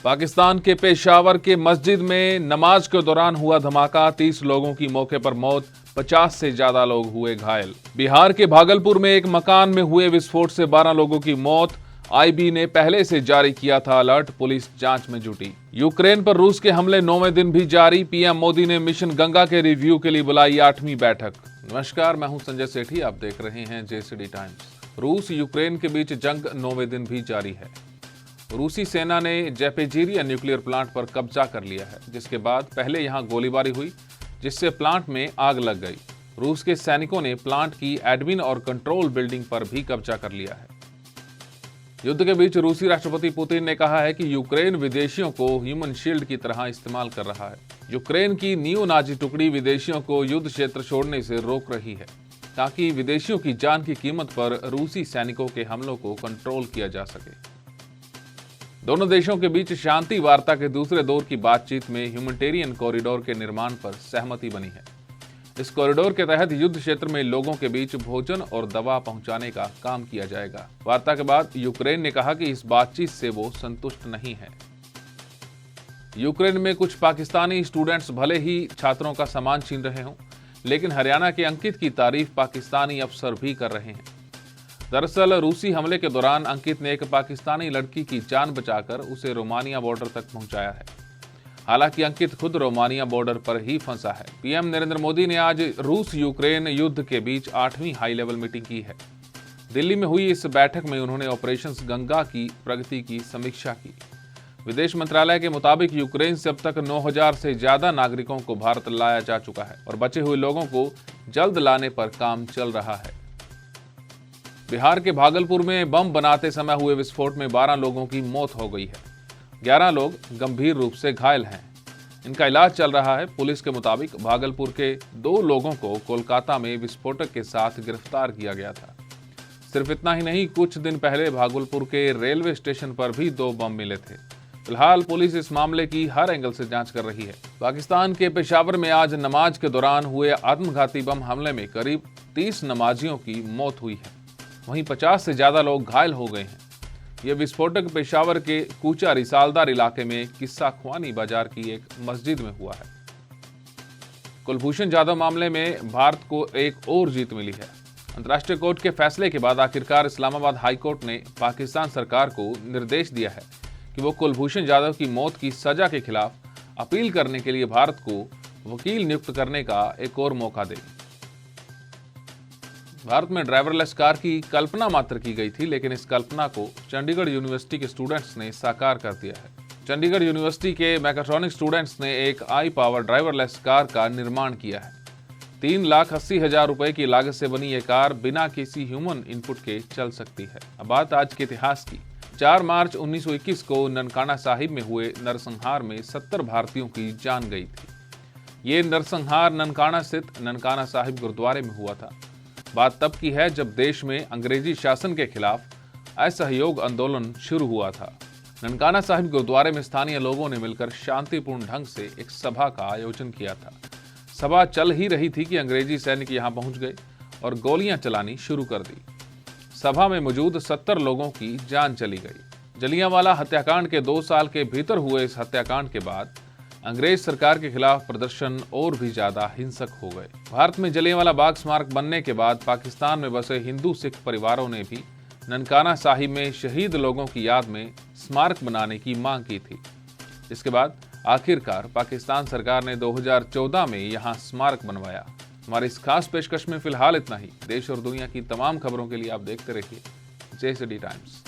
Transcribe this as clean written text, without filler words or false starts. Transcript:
पाकिस्तान के पेशावर के मस्जिद में नमाज के दौरान हुआ धमाका, 30 लोगों की मौके पर मौत, 50 से ज्यादा लोग हुए घायल। बिहार के भागलपुर में एक मकान में हुए विस्फोट से 12 लोगों की मौत। आईबी ने पहले से जारी किया था अलर्ट, पुलिस जांच में जुटी। यूक्रेन पर रूस के हमले 9वें दिन भी जारी, पीएम मोदी ने मिशन गंगा के रिव्यू के लिए बुलाई 8वीं बैठक। नमस्कार, मैं हूं संजय सेठी, आप देख रहे हैं जेसीडी टाइम्स। रूस यूक्रेन के बीच जंग 9वें दिन भी जारी है। रूसी सेना ने ज़ैपोरिज़िया न्यूक्लियर प्लांट पर कब्जा कर लिया है, जिसके बाद पहले यहां गोलीबारी हुई, जिससे प्लांट में आग लग गई। रूस के सैनिकों ने प्लांट की एडमिन और कंट्रोल बिल्डिंग पर भी कब्जा कर लिया है। युद्ध के बीच रूसी राष्ट्रपति पुतिन ने कहा है कि यूक्रेन विदेशियों को ह्यूमन शील्ड की तरह इस्तेमाल कर रहा है। यूक्रेन की नियो नाजी टुकड़ी विदेशियों को युद्ध क्षेत्र छोड़ने से रोक रही है, ताकि विदेशियों की जान की कीमत पर रूसी सैनिकों के हमलों को कंट्रोल किया जा सके। दोनों देशों के बीच शांति वार्ता के दूसरे दौर की बातचीत में ह्यूमैनिटेरियन कॉरिडोर के निर्माण पर सहमति बनी है। इस कॉरिडोर के तहत युद्ध क्षेत्र में लोगों के बीच भोजन और दवा पहुंचाने का काम किया जाएगा। वार्ता के बाद यूक्रेन ने कहा कि इस बातचीत से वो संतुष्ट नहीं है। यूक्रेन में कुछ पाकिस्तानी स्टूडेंट्स भले ही छात्रों का सामान छीन रहे हों, लेकिन हरियाणा के अंकित की तारीफ पाकिस्तानी अफसर भी कर रहे हैं। दरअसल रूसी हमले के दौरान अंकित ने एक पाकिस्तानी लड़की की जान बचाकर उसे रोमानिया बॉर्डर तक पहुंचाया है। हालांकि अंकित खुद रोमानिया बॉर्डर पर ही फंसा है। पीएम नरेंद्र मोदी ने आज रूस यूक्रेन युद्ध के बीच 8वीं हाई लेवल मीटिंग की है। दिल्ली में हुई इस बैठक में उन्होंने ऑपरेशन गंगा की प्रगति की समीक्षा की। विदेश मंत्रालय के मुताबिक यूक्रेन से अब तक 9000 से ज्यादा नागरिकों को भारत लाया जा चुका है और बचे हुए लोगों को जल्द लाने पर काम चल रहा है। बिहार के भागलपुर में बम बनाते समय हुए विस्फोट में 12 लोगों की मौत हो गई है। 11 लोग गंभीर रूप से घायल हैं। इनका इलाज चल रहा है। पुलिस के मुताबिक भागलपुर के 2 लोगों को कोलकाता में विस्फोटक के साथ गिरफ्तार किया गया था। सिर्फ इतना ही नहीं, कुछ दिन पहले भागलपुर के रेलवे स्टेशन पर भी 2 बम मिले थे। फिलहाल पुलिस इस मामले की हर एंगल से जांच कर रही है। पाकिस्तान के पेशावर में आज नमाज के दौरान हुए आत्मघाती बम हमले में करीब 30 नमाजियों की मौत हुई है। वहीं 50 से ज्यादा लोग घायल हो गए हैं। यह विस्फोटक पेशावर के कूचा रिसालदार इलाके में किस्सा ख्वानी बाजार की एक मस्जिद में हुआ है। कुलभूषण जाधव मामले में भारत को एक और जीत मिली है। अंतर्राष्ट्रीय कोर्ट के फैसले के बाद आखिरकार इस्लामाबाद हाई कोर्ट ने पाकिस्तान सरकार को निर्देश दिया है कि वो कुलभूषण जाधव की मौत की सजा के खिलाफ अपील करने के लिए भारत को वकील नियुक्त करने का एक और मौका दे। भारत में ड्राइवरलेस कार की कल्पना मात्र की गई थी, लेकिन इस कल्पना को चंडीगढ़ यूनिवर्सिटी के स्टूडेंट्स ने साकार कर दिया है। चंडीगढ़ यूनिवर्सिटी के मैकाट्रॉनिक स्टूडेंट्स ने एक आई पावर ड्राइवरलेस कार का निर्माण किया है। 3,80,000 रुपए की लागत से बनी ये कार बिना किसी ह्यूमन इनपुट के चल सकती है। अब बात आज के इतिहास की। 4 मार्च 1921 को ननकाना साहिब में हुए नरसंहार में 70 भारतीयों की जान गई थी। ये नरसंहार ननकाना स्थित ननकाना साहिब गुरुद्वारे में हुआ था। बात तब की है जब देश में अंग्रेजी शासन के खिलाफ असहयोग आंदोलन शुरू हुआ था। ननकाना साहिब गुरुद्वारे में स्थानीय लोगों ने मिलकर शांतिपूर्ण ढंग से एक सभा का आयोजन किया था। सभा चल ही रही थी कि अंग्रेजी सैनिक यहां पहुंच गए और गोलियां चलानी शुरू कर दी। सभा में मौजूद 70 लोगों की जान चली गई। जलियांवाला हत्याकांड के 2 साल के भीतर हुए इस हत्याकांड के बाद अंग्रेज सरकार के खिलाफ प्रदर्शन और भी ज्यादा हिंसक हो गए। भारत में जलियांवाला बाग स्मारक बनने के बाद पाकिस्तान में बसे हिंदू सिख परिवारों ने भी ननकाना साहिब में शहीद लोगों की याद में स्मारक बनाने की मांग की थी। इसके बाद आखिरकार पाकिस्तान सरकार ने 2014 में यहां स्मारक बनवाया। हमारी इस खास पेशकश में फिलहाल इतना ही। देश और दुनिया की तमाम खबरों के लिए आप देखते रहिए जेसीडी टाइम्स।